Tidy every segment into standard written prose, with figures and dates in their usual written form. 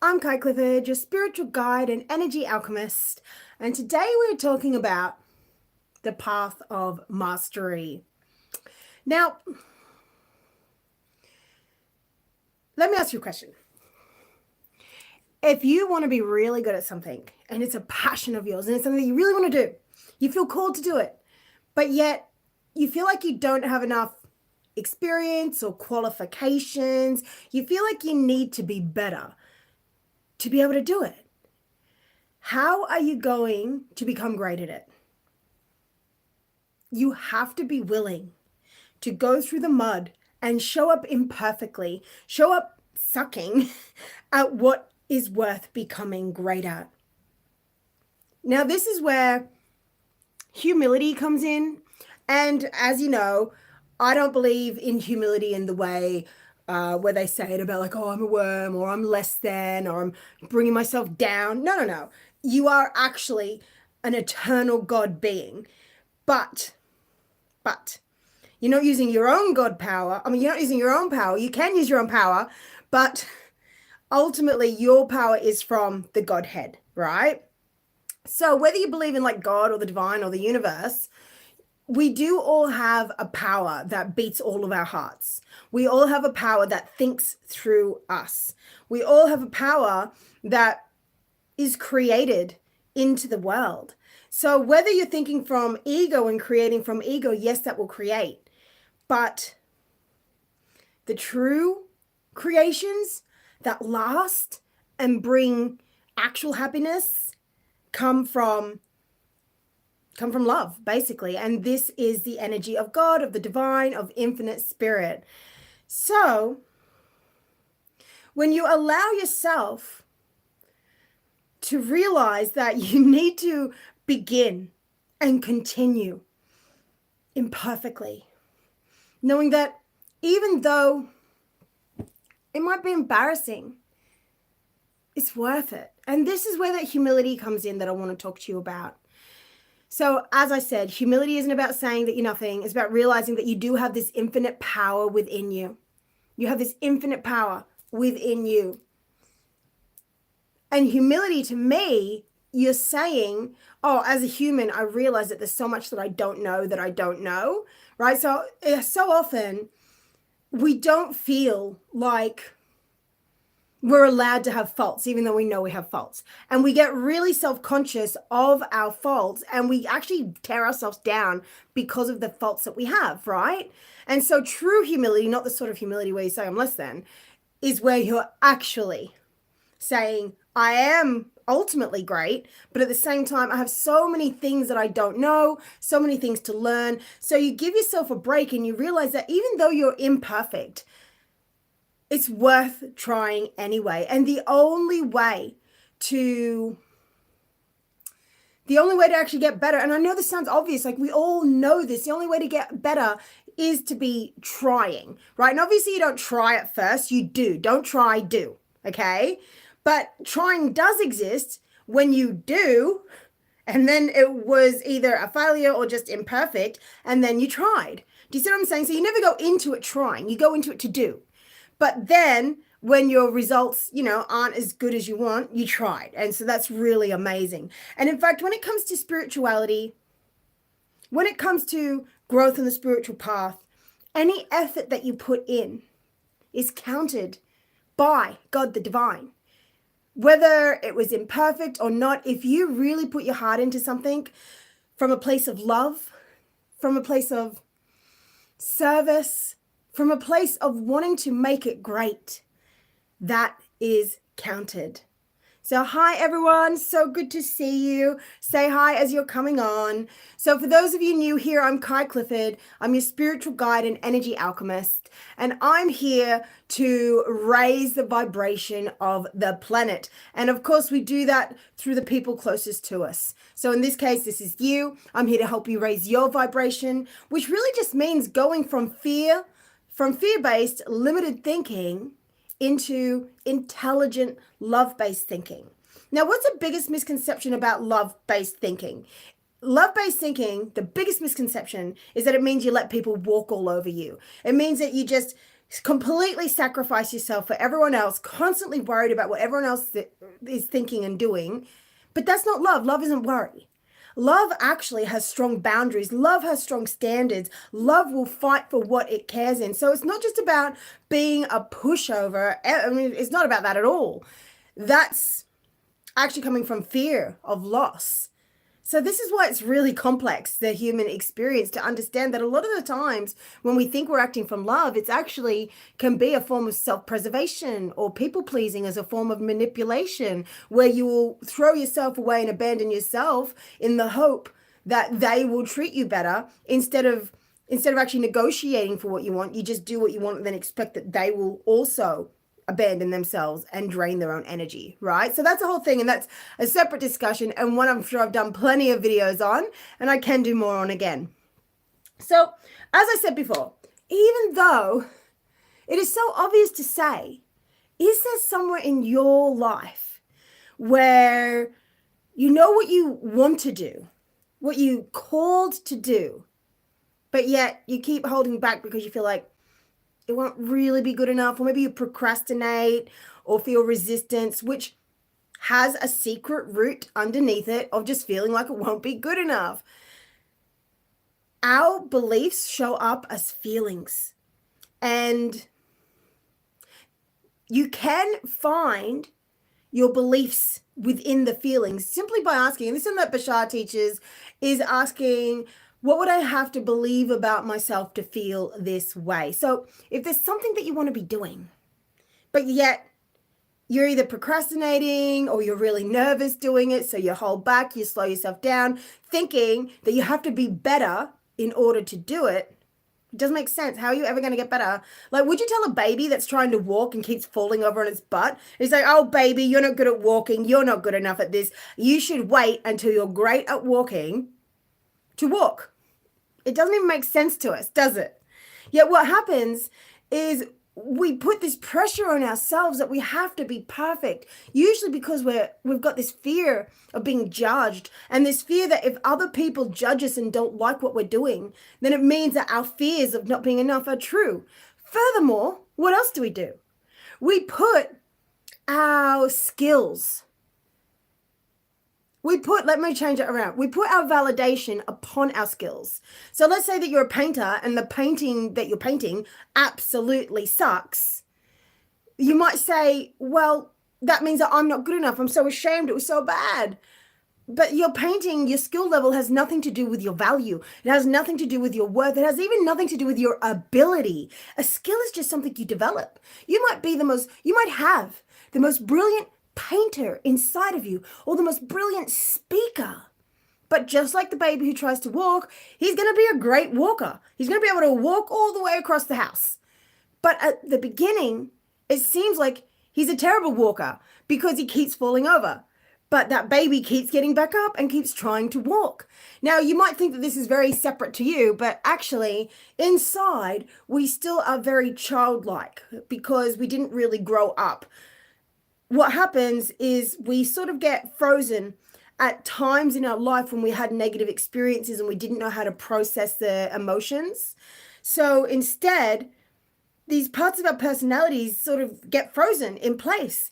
I'm Kai Clifford, your spiritual guide and energy alchemist, and today we're talking about the path of mastery. Now, let me ask you a question. If you want to be really good at something and it's a passion of yours and it's something that you really want to do, you feel called to do it, but yet you feel like you don't have enough experience or qualifications, you feel like you need to be better to be able to do it. How are you going to become great at it? You have to be willing to go through the mud and show up imperfectly, show up sucking at what is worth becoming great at. Now, this is where humility comes in. And as you know, I don't believe in humility in the way where they say it about like, oh, I'm a worm or I'm less than or I'm bringing myself down. No. You are actually an eternal God being. But you're not using your own God power. I mean, you're not using your own power. You can use your own power, but ultimately your power is from the Godhead, right? So whether you believe in like God or the divine or the universe, we do all have a power that beats all of our hearts. We all have a power that thinks through us. We all have a power that is created into the world. So whether you're thinking from ego and creating from ego, yes, that will create. But the true creations that last and bring actual happiness come from love, basically. And this is the energy of God, of the divine, of infinite spirit. So when you allow yourself to realize that you need to begin and continue imperfectly, knowing that even though it might be embarrassing, it's worth it. And this is where that humility comes in that I want to talk to you about. So as I said, humility isn't about saying that you're nothing. It's about realizing that you do have this infinite power within you. You have this infinite power within you. And humility to me, you're saying, oh, as a human, I realize that there's so much that I don't know, right? So often we don't feel like we're allowed to have faults, even though we know we have faults. And we get really self-conscious of our faults and we actually tear ourselves down because of the faults that we have, right? And so true humility, not the sort of humility where you say I'm less than, is where you're actually saying, I am ultimately great, but at the same time, I have so many things that I don't know, so many things to learn. So you give yourself a break and you realize that even though you're imperfect, it's worth trying anyway. And the only way to actually get better, and I know this sounds obvious, like we all know this, the only way to get better is to be trying, right? And obviously you don't try at first, you do. Don't try, do, okay? But trying does exist when you do, and then it was either a failure or just imperfect, and then you tried. Do you see what I'm saying? So you never go into it trying, you go into it to do. But then when your results, aren't as good as you want, you tried. And so that's really amazing. And in fact, when it comes to spirituality, when it comes to growth in the spiritual path, any effort that you put in is counted by God the divine. Whether it was imperfect or not, if you really put your heart into something from a place of love, from a place of service, from a place of wanting to make it great, that is counted. So hi everyone, so good to see you. Say hi as you're coming on. So for those of you new here, I'm Kai Clifford. I'm your spiritual guide and energy alchemist, and I'm here to raise the vibration of the planet. And of course, we do that through the people closest to us. So in this case, this is you. I'm here to help you raise your vibration, which really just means going from fear-based, limited thinking into intelligent, love-based thinking. Now, what's the biggest misconception about love-based thinking? Love-based thinking, the biggest misconception is that it means you let people walk all over you. It means that you just completely sacrifice yourself for everyone else, constantly worried about what everyone else is thinking and doing. But that's not love. Love isn't worry. Love actually has strong boundaries. Love has strong standards. Love will fight for what it cares in. So it's not just about being a pushover. I mean, it's not about that at all. That's actually coming from fear of loss. So this is why it's really complex, the human experience, to understand that a lot of the times when we think we're acting from love, it's actually can be a form of self-preservation or people-pleasing as a form of manipulation, where you will throw yourself away and abandon yourself in the hope that they will treat you better instead of actually negotiating for what you want. You just do what you want and then expect that they will also abandon themselves and drain their own energy, right? So that's the whole thing, and that's a separate discussion, and one I'm sure I've done plenty of videos on, and I can do more on again. So as I said before, even though it is so obvious to say, is there somewhere in your life where you know what you want to do, what you called to do, but yet you keep holding back because you feel like it won't really be good enough, or maybe you procrastinate or feel resistance, which has a secret root underneath it of just feeling like it won't be good enough. Our beliefs show up as feelings, and you can find your beliefs within the feelings simply by asking, and this is what Bashar teaches, is asking, what would I have to believe about myself to feel this way? So if there's something that you want to be doing, but yet you're either procrastinating or you're really nervous doing it, so you hold back, you slow yourself down, thinking that you have to be better in order to do it, it doesn't make sense. How are you ever going to get better? Like, would you tell a baby that's trying to walk and keeps falling over on its butt? It's like, oh, baby, you're not good at walking. You're not good enough at this. You should wait until you're great at walking to walk. It doesn't even make sense to us, does it? Yet what happens is we put this pressure on ourselves that we have to be perfect, usually because we've got this fear of being judged, and this fear that if other people judge us and don't like what we're doing, then it means that our fears of not being enough are true. Furthermore, what else do? We put our skills, let me change it around. We put our validation upon our skills. So let's say that you're a painter and the painting that you're painting absolutely sucks. You might say, well, that means that I'm not good enough. I'm so ashamed. It was so bad. But your painting, your skill level has nothing to do with your value. It has nothing to do with your worth. It has even nothing to do with your ability. A skill is just something you develop. You might have the most brilliant painter inside of you, or the most brilliant speaker. But just like the baby who tries to walk, he's going to be a great walker. He's going to be able to walk all the way across the house. But at the beginning, it seems like he's a terrible walker because he keeps falling over. But that baby keeps getting back up and keeps trying to walk. Now, you might think that this is very separate to you, but actually, inside, we still are very childlike because we didn't really grow up. What happens is we sort of get frozen at times in our life when we had negative experiences and we didn't know how to process the emotions. So instead, these parts of our personalities sort of get frozen in place.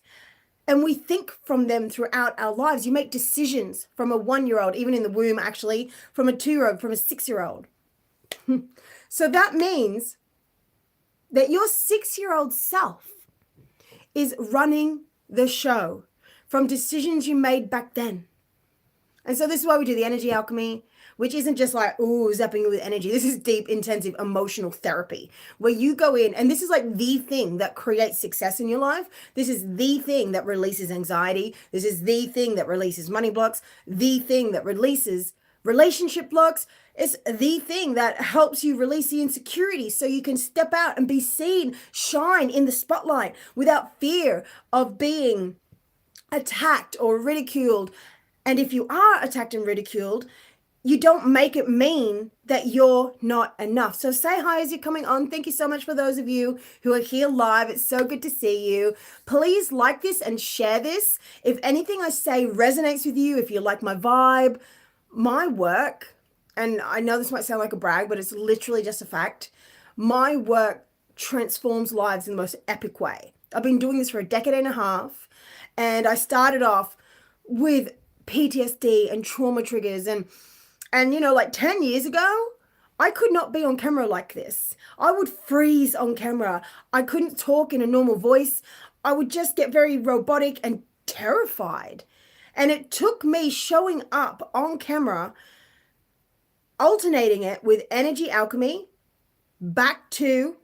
And we think from them throughout our lives. You make decisions from a 1-year-old, even in the womb, actually, from a 2-year-old, from a 6-year-old. So that means that your 6-year-old self is running the show from decisions you made back then. And so this is why we do the energy alchemy, which isn't just like, ooh, zapping you with energy. This is deep, intensive emotional therapy where you go in, and this is like the thing that creates success in your life. This is the thing that releases anxiety. This is the thing that releases money blocks, the thing that releases relationship blocks. It's the thing that helps you release the insecurity so you can step out and be seen, shine in the spotlight without fear of being attacked or ridiculed. And if you are attacked and ridiculed, you don't make it mean that you're not enough. So say hi as you're coming on. Thank you so much for those of you who are here live. It's so good to see you. Please like this and share this. If anything I say resonates with you, if you like my vibe, my work, and I know this might sound like a brag, but it's literally just a fact. My work transforms lives in the most epic way. I've been doing this for a decade and a half, and I started off with PTSD and trauma triggers, and you know, like 10 years ago, I could not be on camera like this. I would freeze on camera. I couldn't talk in a normal voice. I would just get very robotic and terrified. And it took me showing up on camera, alternating it with energy alchemy, back to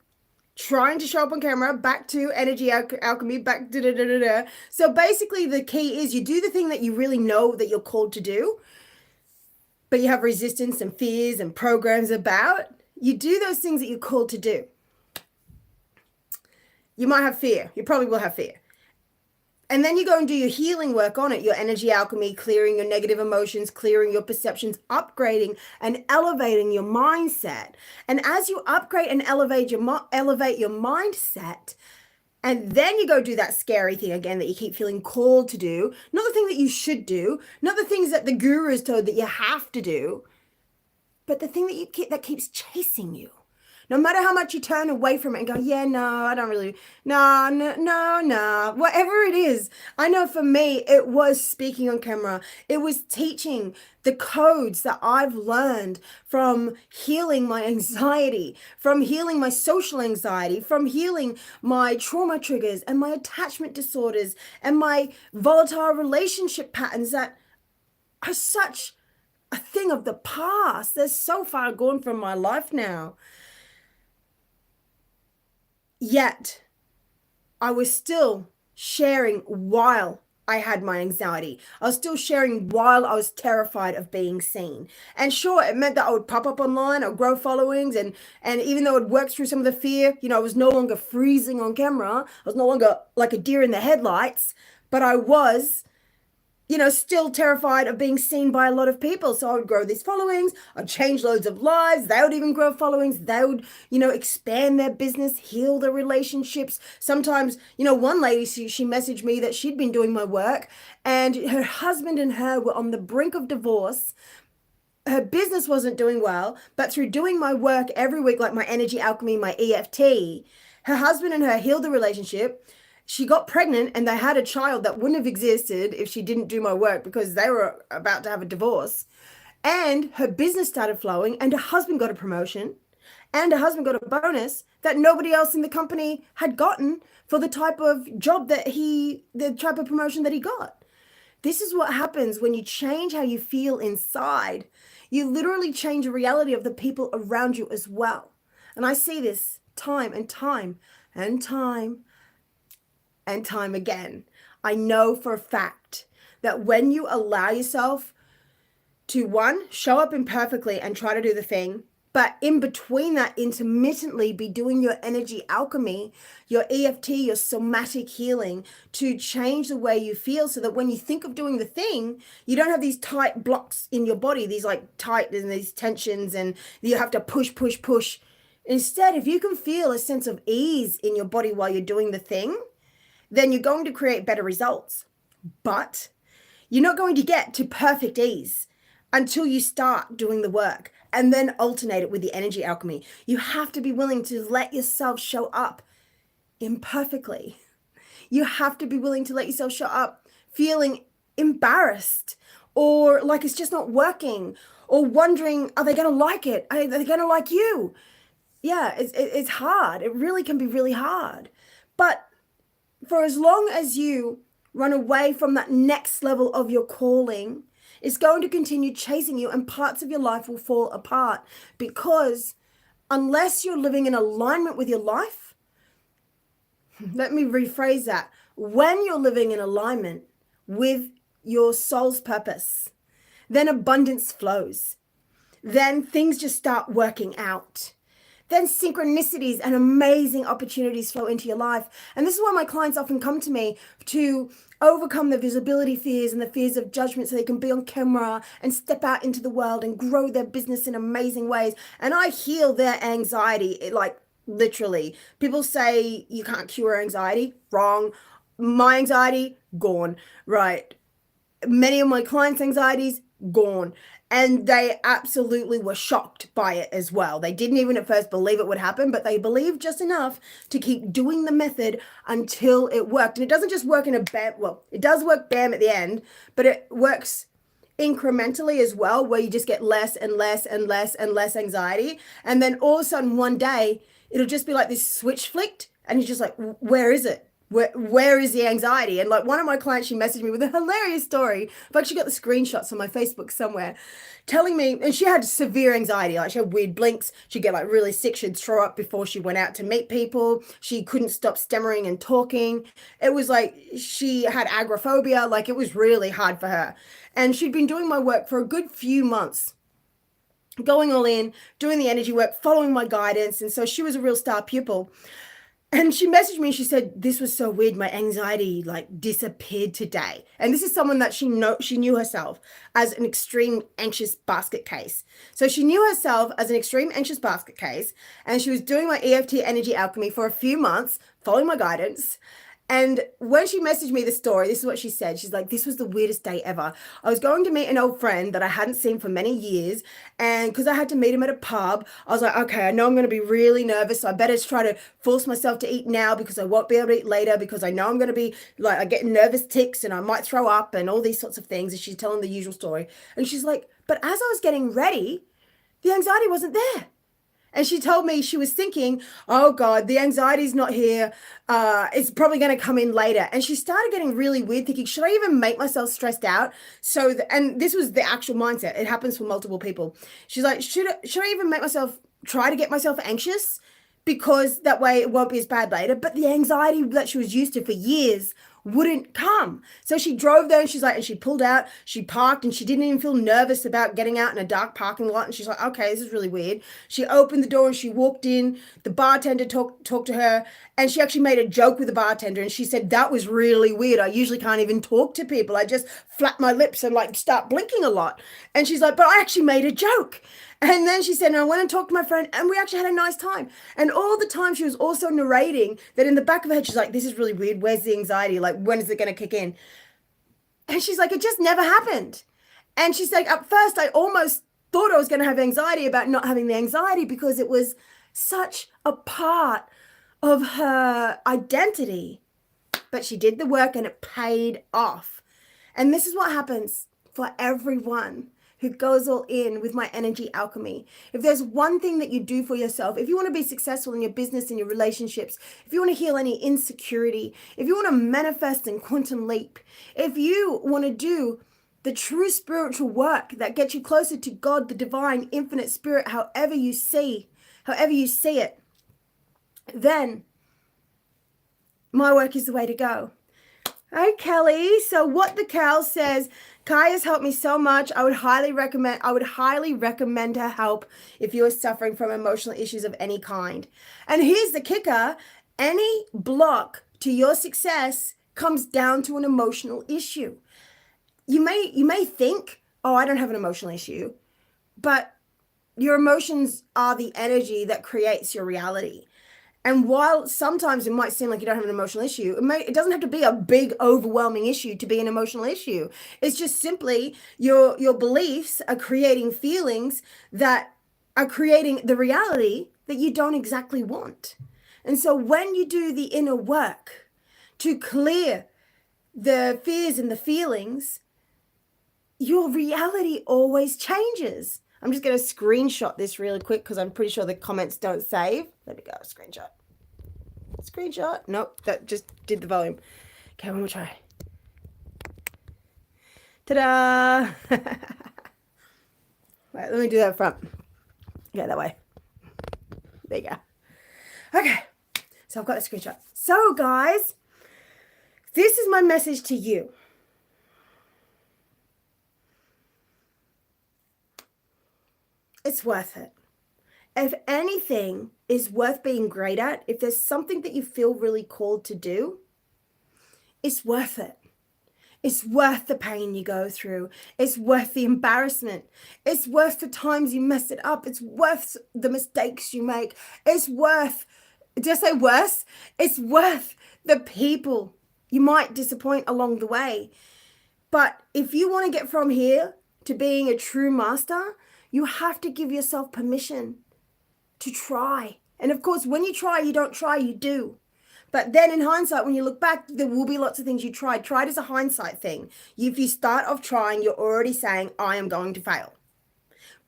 trying to show up on camera, back to energy alchemy, back to So basically the key is you do the thing that you really know that you're called to do, but you have resistance and fears and programs about. You do those things that you're called to do. You might have fear. You probably will have fear. And then you go and do your healing work on it, your energy alchemy, clearing your negative emotions, clearing your perceptions, upgrading and elevating your mindset. And as you upgrade and elevate your mindset, and then you go do that scary thing again that you keep feeling called to do, not the thing that you should do, not the things that the guru is told that you have to do, but the thing that keeps chasing you. No matter how much you turn away from it and go, yeah, no, I don't really, no, whatever it is. I know for me, it was speaking on camera. It was teaching the codes that I've learned from healing my anxiety, from healing my social anxiety, from healing my trauma triggers and my attachment disorders and my volatile relationship patterns that are such a thing of the past. They're so far gone from my life now. Yet, I was still sharing while I had my anxiety. I was still sharing while I was terrified of being seen. And sure, it meant that I would pop up online, I would grow followings, and even though it worked through some of the fear, you know, I was no longer freezing on camera. I was no longer like a deer in the headlights, but I was, you know, still terrified of being seen by a lot of people. So I would grow these followings. I'd change loads of lives. They would even grow followings. They would, you know, expand their business, heal their relationships. Sometimes, you know, one lady, she messaged me that she'd been doing my work and her husband and her were on the brink of divorce. Her business wasn't doing well, but through doing my work every week, like my energy alchemy, my EFT, her husband and her healed the relationship. She got pregnant and they had a child that wouldn't have existed if she didn't do my work because they were about to have a divorce. And her business started flowing and her husband got a promotion and her husband got a bonus that nobody else in the company had gotten for the type of job the type of promotion that he got. This is what happens when you change how you feel inside. You literally change the reality of the people around you as well. And I see this time and time and time and time again. I know for a fact that when you allow yourself to, one, show up imperfectly and try to do the thing, but in between that, intermittently be doing your energy alchemy, your EFT, your somatic healing to change the way you feel so that when you think of doing the thing, you don't have these tight blocks in your body, these like tight and these tensions and you have to push. Instead, if you can feel a sense of ease in your body while you're doing the thing, then you're going to create better results. But you're not going to get to perfect ease until you start doing the work and then alternate it with the energy alchemy. You have to be willing to let yourself show up imperfectly. You have to be willing to let yourself show up feeling embarrassed or like it's just not working or wondering, are they going to like it? Are they going to like you? Yeah, it's hard. It really can be really hard. But for as long as you run away from that next level of your calling, it's going to continue chasing you and parts of your life will fall apart because unless you're living in alignment with your life, let me rephrase that. When you're living in alignment with your soul's purpose, then abundance flows. Then things just start working out. Then synchronicities and amazing opportunities flow into your life. And this is why my clients often come to me to overcome the visibility fears and the fears of judgment so they can be on camera and step out into the world and grow their business in amazing ways. And I heal their anxiety, like literally. People say you can't cure anxiety. Wrong. My anxiety, gone. Right. Many of my clients' anxieties, gone. And they absolutely were shocked by it as well. They didn't even at first believe it would happen, but they believed just enough to keep doing the method until it worked. And it doesn't just work in a bam, well, it does work bam at the end, but it works incrementally as well, where you just get less and less and less and less anxiety. And then all of a sudden one day, it'll just be like this switch flicked, and you're just like, where is it? Where is the anxiety? And like one of my clients, she messaged me with a hilarious story. I've actually got the screenshots on my Facebook somewhere, telling me, and she had severe anxiety. Like she had weird blinks. She'd get like really sick. She'd throw up before she went out to meet people. She couldn't stop stammering and talking. It was like she had agoraphobia. Like it was really hard for her. And she'd been doing my work for a good few months, going all in, doing the energy work, following my guidance. And so she was a real star pupil. And she messaged me and she said, this was so weird. My anxiety like disappeared today. And this is someone that she knew herself as an extreme anxious basket case. So she knew herself as an extreme anxious basket case. And she was doing my EFT energy alchemy for a few months, following my guidance. And when she messaged me the story, this is what she said. She's like, this was the weirdest day ever. I was going to meet an old friend that I hadn't seen for many years. And because I had to meet him at a pub, I was like, okay, I know I'm going to be really nervous. So I better try to force myself to eat now because I won't be able to eat later, because I know I'm going to be like, I get nervous tics and I might throw up and all these sorts of things. And she's telling the usual story. And she's like, but as I was getting ready, the anxiety wasn't there. And she told me she was thinking, oh God, the anxiety's not here. It's probably going to come in later. And she started getting really weird, thinking, should I even make myself stressed out? And this was the actual mindset. It happens for multiple people. She's like, should I even try to get myself anxious? Because that way it won't be as bad later. But the anxiety that she was used to for years wouldn't come. So she drove there and she's like, and she pulled out, she parked, and she didn't even feel nervous about getting out in a dark parking lot. And she's like, okay, this is really weird. She opened the door and she walked in. The bartender talked to her, and she actually made a joke with the bartender. And she said, that was really weird. I usually can't even talk to people. I just flap my lips and like start blinking a lot. And she's like, but I actually made a joke. And then she said, and I went and talked to my friend and we actually had a nice time. And all the time she was also narrating that in the back of her head, she's like, this is really weird. Where's the anxiety? Like, when is it going to kick in? And she's like, it just never happened. And she's like, at first I almost thought I was going to have anxiety about not having the anxiety, because it was such a part of her identity. But she did the work and it paid off. And this is what happens for everyone who goes all in with my energy alchemy. If there's one thing that you do for yourself, if you want to be successful in your business and your relationships, if you want to heal any insecurity, if you want to manifest and quantum leap, if you want to do the true spiritual work that gets you closer to God, the divine, infinite spirit, however you see it, then my work is the way to go. Hi, Kelly. So what the Cal says, Kai has helped me so much. I would highly recommend her help if you are suffering from emotional issues of any kind. And here's the kicker. Any block to your success comes down to an emotional issue. You may think, oh, I don't have an emotional issue, but your emotions are the energy that creates your reality. And while sometimes it might seem like you don't have an emotional issue, it doesn't have to be a big, overwhelming issue to be an emotional issue. It's just simply your beliefs are creating feelings that are creating the reality that you don't exactly want. And so when you do the inner work to clear the fears and the feelings, your reality always changes. I'm just going to screenshot this really quick because I'm pretty sure the comments don't save. There we go, screenshot. Screenshot. Nope, that just did the volume. Okay, one more try. Ta-da! Right, let me do that front. Yeah, that way. There you go. Okay, so I've got the screenshot. So guys, this is my message to you. It's worth it. If anything is worth being great at, if there's something that you feel really called to do, it's worth it. It's worth the pain you go through. It's worth the embarrassment. It's worth the times you mess it up. It's worth the mistakes you make. It's worth, did I say worse? It's worth the people you might disappoint along the way. But if you want to get from here to being a true master, you have to give yourself permission to try. And of course, when you try, you don't try, you do. But then in hindsight, when you look back, there will be lots of things you tried. Tried is a hindsight thing. If you start off trying, you're already saying, I am going to fail.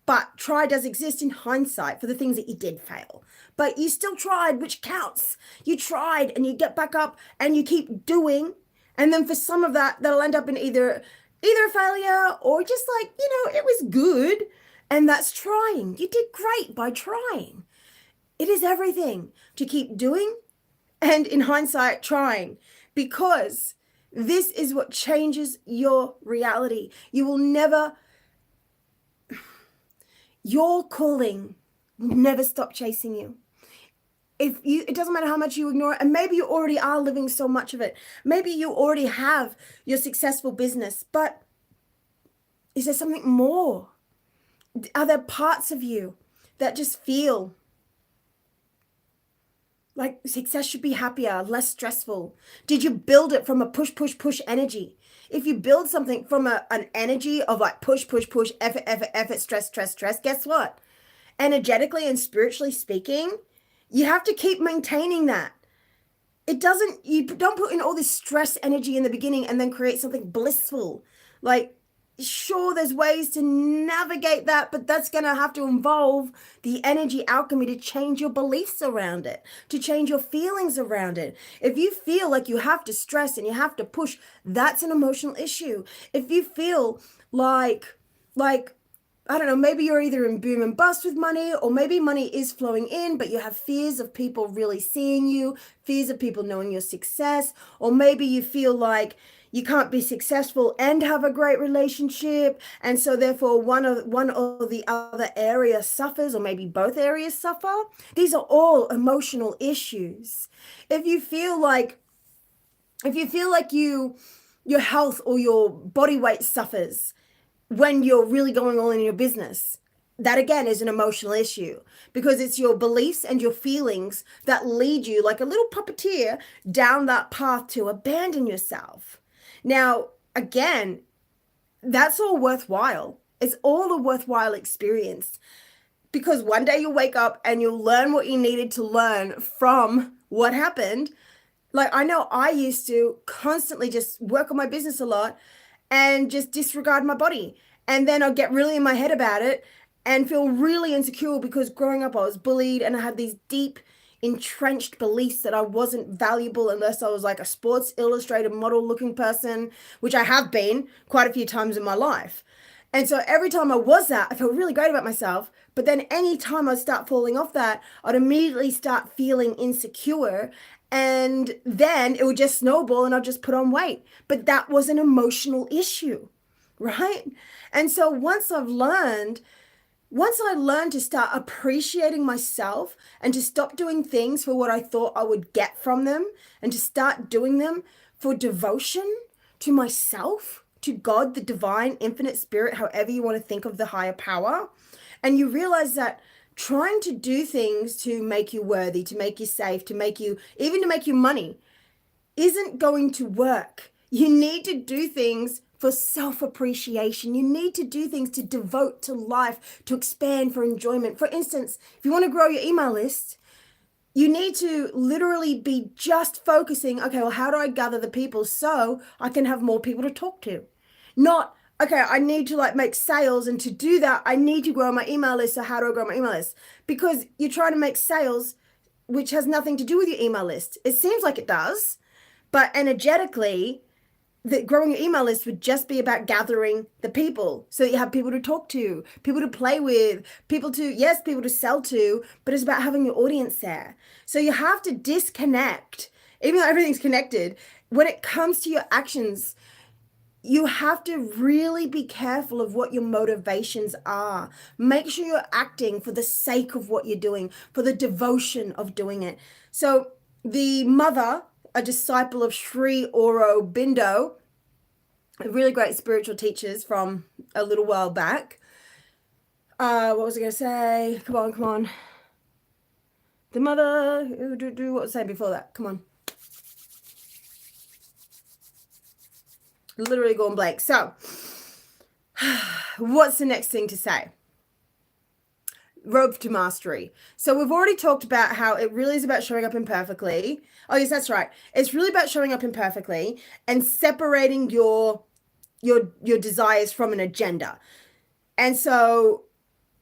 But try does exist in hindsight for the things that you did fail. But you still tried, which counts. You tried and you get back up and you keep doing. And then for some of that, that'll end up in either a failure or just like, it was good. And that's trying. You did great by trying. It is everything to keep doing and in hindsight trying, because this is what changes your reality. You will never, your calling will never stop chasing you. It doesn't matter how much you ignore it, and maybe you already are living so much of it. Maybe you already have your successful business, but is there something more? Are there parts of you that just feel like success should be happier, less stressful? Did you build it from a push, push, push energy? If you build something from an energy of like push, push, push, effort, stress, guess what? Energetically and spiritually speaking, you have to keep maintaining that. You don't put in all this stress energy in the beginning and then create something blissful. Like, sure, there's ways to navigate that, but that's going to have to involve the energy alchemy to change your beliefs around it, to change your feelings around it. If you feel like you have to stress and you have to push, that's an emotional issue. If you feel like I don't know, maybe you're either in boom and bust with money, or maybe money is flowing in, but you have fears of people really seeing you, fears of people knowing your success, or maybe you feel like you can't be successful and have a great relationship, and so therefore one or the other area suffers, or maybe both areas suffer. These are all emotional issues. If you feel like your health or your body weight suffers when you're really going all in your business, that again is an emotional issue, because it's your beliefs and your feelings that lead you like a little puppeteer down that path to abandon yourself. Now, again, that's all worthwhile. It's all a worthwhile experience, because one day you'll wake up and you'll learn what you needed to learn from what happened. Like, I know I used to constantly just work on my business a lot and just disregard my body. And then I'll get really in my head about it and feel really insecure, because growing up I was bullied and I had these deep entrenched beliefs that I wasn't valuable unless I was like a Sports Illustrated model looking person, which I have been quite a few times in my life. And so every time I was that, I felt really great about myself. But then any time I start falling off that, I'd immediately start feeling insecure. And then it would just snowball and I'd just put on weight. But that was an emotional issue, right? And so once I learned to start appreciating myself and to stop doing things for what I thought I would get from them, and to start doing them for devotion to myself, to God, the divine, infinite spirit, however you want to think of the higher power. And you realize that trying to do things to make you worthy, to make you safe, to make you money isn't going to work. You need to do things for self-appreciation. You need to do things to devote to life, to expand, for enjoyment. For instance, if you want to grow your email list, you need to literally be just focusing, okay, well, how do I gather the people so I can have more people to talk to? Not, okay, I need to like make sales, and to do that, I need to grow my email list. So how do I grow my email list? Because you're trying to make sales, which has nothing to do with your email list. It seems like it does, but energetically, that growing your email list would just be about gathering the people, so that you have people to talk to, people to play with, people to sell to, but it's about having your audience there. So you have to disconnect, even though everything's connected. When it comes to your actions, you have to really be careful of what your motivations are. Make sure you're acting for the sake of what you're doing, for the devotion of doing it. So the mother, a disciple of Sri Aurobindo, really great spiritual teachers from a little while back. What was I going to say? Come on. The mother, what was I saying before that? Come on. Literally going blank. So What's the next thing to say? Road to mastery. So we've already talked about how it really is about showing up imperfectly. Oh yes, that's right. It's really about showing up imperfectly and separating your desires from an agenda. And so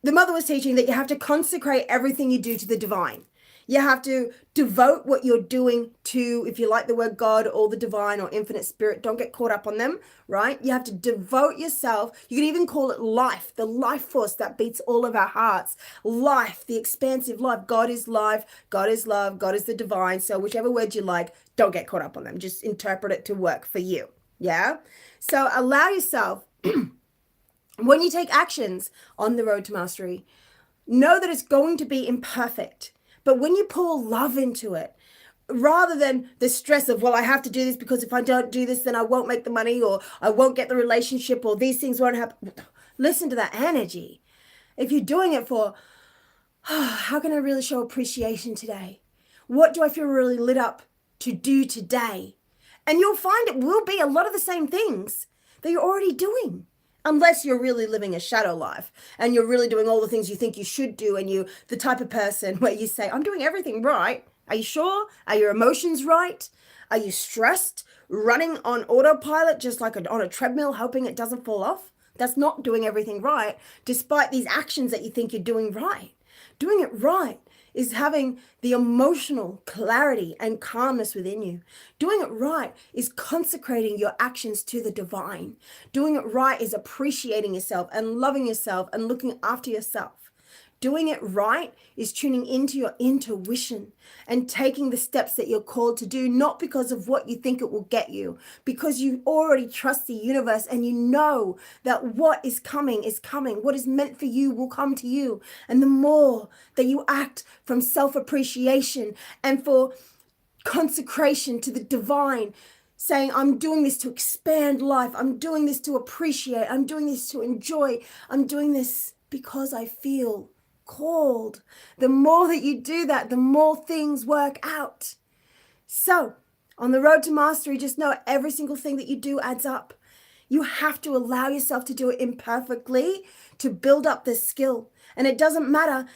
the mother was teaching that you have to consecrate everything you do to the divine. You have to devote what you're doing to, if you like the word God or the divine or infinite spirit, don't get caught up on them, right? You have to devote yourself. You can even call it life, the life force that beats all of our hearts. Life, the expansive life. God is life, God is love, God is the divine. So whichever word you like, don't get caught up on them. Just interpret it to work for you. Yeah? So allow yourself, when you take actions on the road to mastery, know that it's going to be imperfect. But when you pour love into it, rather than the stress of, well, I have to do this because if I don't do this, then I won't make the money or I won't get the relationship or these things won't happen. Listen to that energy. If you're doing it for, oh, how can I really show appreciation today? What do I feel really lit up to do today? And you'll find it will be a lot of the same things that you're already doing. Unless you're really living a shadow life and you're really doing all the things you think you should do, and you the type of person where you say, I'm doing everything right. Are you sure? Are your emotions right? Are you stressed, running on autopilot, just like on a treadmill, hoping it doesn't fall off? That's not doing everything right, despite these actions that you think you're doing right. Doing it right is having the emotional clarity and calmness within you. Doing it right is consecrating your actions to the divine. Doing it right is appreciating yourself and loving yourself and looking after yourself. Doing it right is tuning into your intuition and taking the steps that you're called to do, not because of what you think it will get you, because you already trust the universe and you know that what is coming is coming. What is meant for you will come to you. And the more that you act from self-appreciation and for consecration to the divine, saying, I'm doing this to expand life. I'm doing this to appreciate. I'm doing this to enjoy. I'm doing this because I feel called. The more that you do that, the more things work out. So on the road to mastery, just know every single thing that you do adds up. You have to allow yourself to do it imperfectly to build up this skill. And it doesn't matter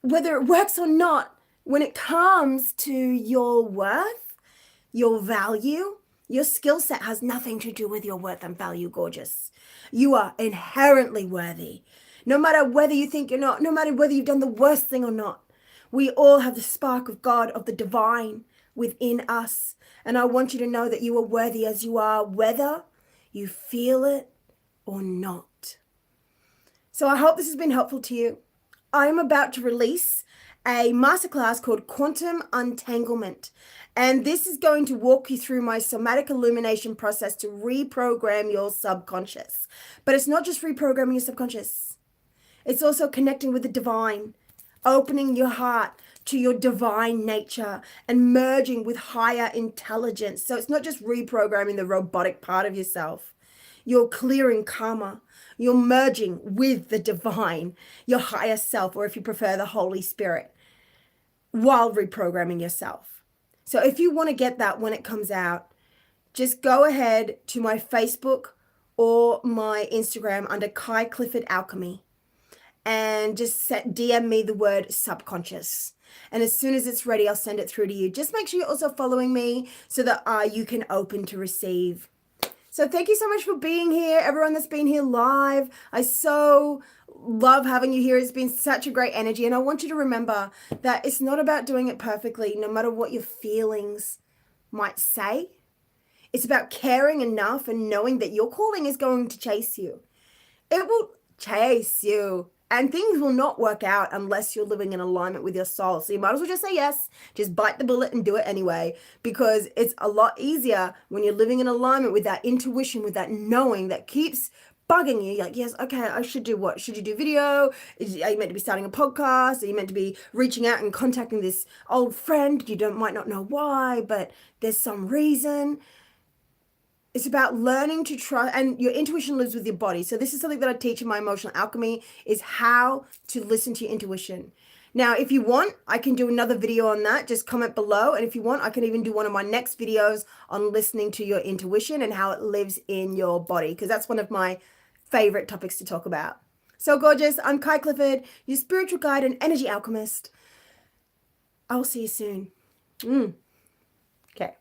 whether it works or not. When it comes to your worth, your value, your skill set has nothing to do with your worth and value, gorgeous. You are inherently worthy. No matter whether you think you're not, no matter whether you've done the worst thing or not, we all have the spark of God, of the divine within us. And I want you to know that you are worthy as you are, whether you feel it or not. So I hope this has been helpful to you. I'm about to release a masterclass called Quantum UnTanglement. And this is going to walk you through my somatic illumination process to reprogram your subconscious. But it's not just reprogramming your subconscious. It's also connecting with the divine, opening your heart to your divine nature and merging with higher intelligence. So it's not just reprogramming the robotic part of yourself. You're clearing karma. You're merging with the divine, your higher self, or if you prefer, the Holy Spirit, while reprogramming yourself. So if you want to get that when it comes out, just go ahead to my Facebook or my Instagram under Kai Clifford Alchemy and just DM me the word subconscious. And as soon as it's ready, I'll send it through to you. Just make sure you're also following me so that you can open to receive. So thank you so much for being here, everyone that's been here live. I so love having you here. It's been such a great energy. And I want you to remember that it's not about doing it perfectly, no matter what your feelings might say. It's about caring enough and knowing that your calling is going to chase you. It will chase you. And things will not work out unless you're living in alignment with your soul. So you might as well just say yes, just bite the bullet and do it anyway, because it's a lot easier when you're living in alignment with that intuition, with that knowing that keeps bugging you. You're like, yes, okay, I should do what? Should you do video? Are you meant to be starting a podcast? Are you meant to be reaching out and contacting this old friend? You might not know why, but there's some reason. It's about learning to trust, and your intuition lives with your body. So this is something that I teach in my emotional alchemy, is how to listen to your intuition. Now, if you want, I can do another video on that. Just comment below. And if you want, I can even do one of my next videos on listening to your intuition and how it lives in your body, because that's one of my favorite topics to talk about. So gorgeous. I'm Kai Clifford, your spiritual guide and energy alchemist. I will see you soon. Okay.